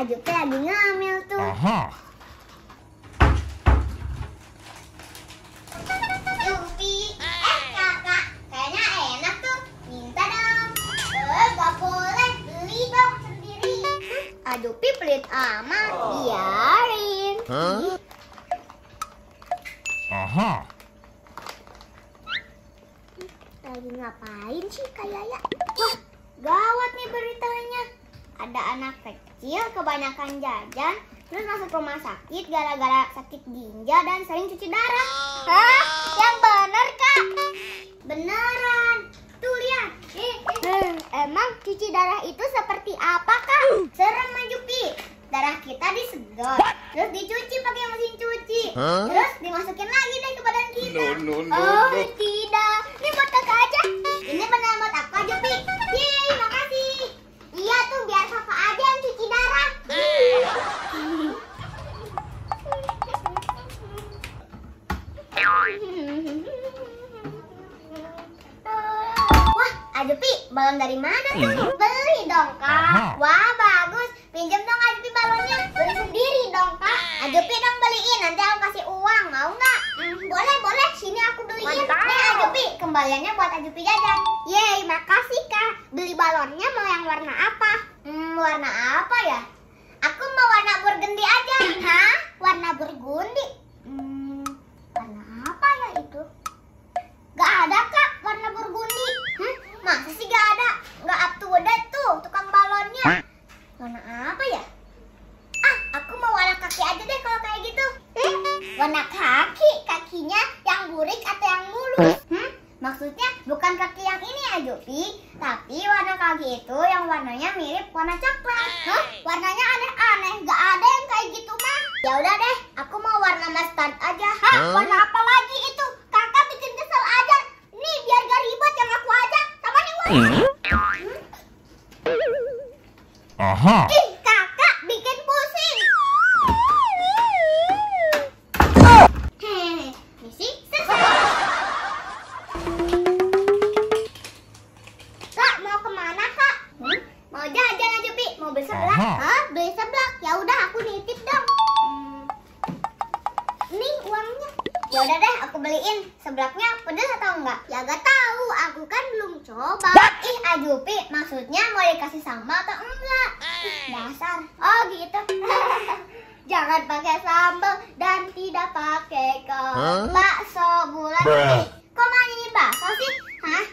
Ajupi lagi ngamil tuh. Aha. Ajupi, kakak, kayaknya enak tuh. Minta dong. Gak boleh, beli dong sendiri. Ajupi pelit amat, biarin. Huh? Aha. Lagi ngapain sih Kak Yaya? Wah, gawat nih beritanya. Ada anak kecil kebanyakan jajan, terus masuk rumah sakit gara-gara sakit ginjal dan sering cuci darah. Hah? Yang bener Kak? Beneran. Tuh lihat. Emang cuci darah itu seperti apa Kak? Serem Ajupi. Darah kita disedot, terus dicuci pakai mesin cuci, terus dimasukin lagi deh ke badan kita. Oh tidak, ini buat kakak aja. Ini benar buat aku Ajupi. Yeay, makasih. Iya tuh biar kakak aja yang cuci darah. Wah, Ajupi, balon dari mana tuh? Beli dong Kak. Wah bagus, pinjam dong Ajupi balonnya. Beli sendiri dong Kak. Ajupi dong beliin, nanti aku kasih uang, mau nggak? Boleh, sini aku beliin. Nih Ajupi, kembaliannya buat Ajupi jajan. Yeay, makasih Kak. Beli balonnya mau yang warna apa? Warna apa ya? Aku mau warna burgundy aja. Hah? Warna burgundy? Warna apa ya itu? Gak ada Kak, warna burgundy. Masa sih gak ada? Gak up to date tuh tukang balonnya. Warna apa ya? Aku mau warna kaki aja deh kalau kayak gitu. Warna kaki? Kakinya yang burik atau yang mulus? Maksudnya bukan kaki yang ini Ajupi, tapi warna kaki itu yang warnanya mirip warna coklat. Warnanya aneh-aneh, gak ada yang kayak gitu mah. Ya udah deh, aku mau warna mustard aja. Warna apa lagi itu? Kakak bikin kesel aja. Nih biar gak ribet yang aku ajak. Sama nih warna. Aha. Ih, kakak bikin pusing. Misi selesai. Kak, mau kemana Kak? Mau jajan Ajupi, mau beli seblak. Beli seblak. Ya udah aku nitip dong. Nih uangnya. Ya udah deh, aku beliin. Seblaknya pedas atau enggak? Ya gak tahu, aku kan belum coba. Ih Ajupi, maksudnya mau dikasih sambal atau enggak? Dasar. Oh gitu. Jangan pakai sambal dan tidak pakai bakso bulat. Kok mau nyanyi bakso sih? Hah?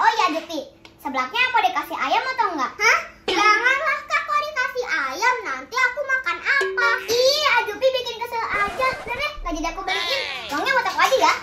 Oh ya Ajupi, seblaknya mau dikasih ayam atau enggak? Hah? Janganlah Kak, kok dikasih ayam, nanti aku makan apa? Ih Ajupi bikin kesel aja. Udah deh, gak jadi aku beliin. Uangnya buat aku aja ya.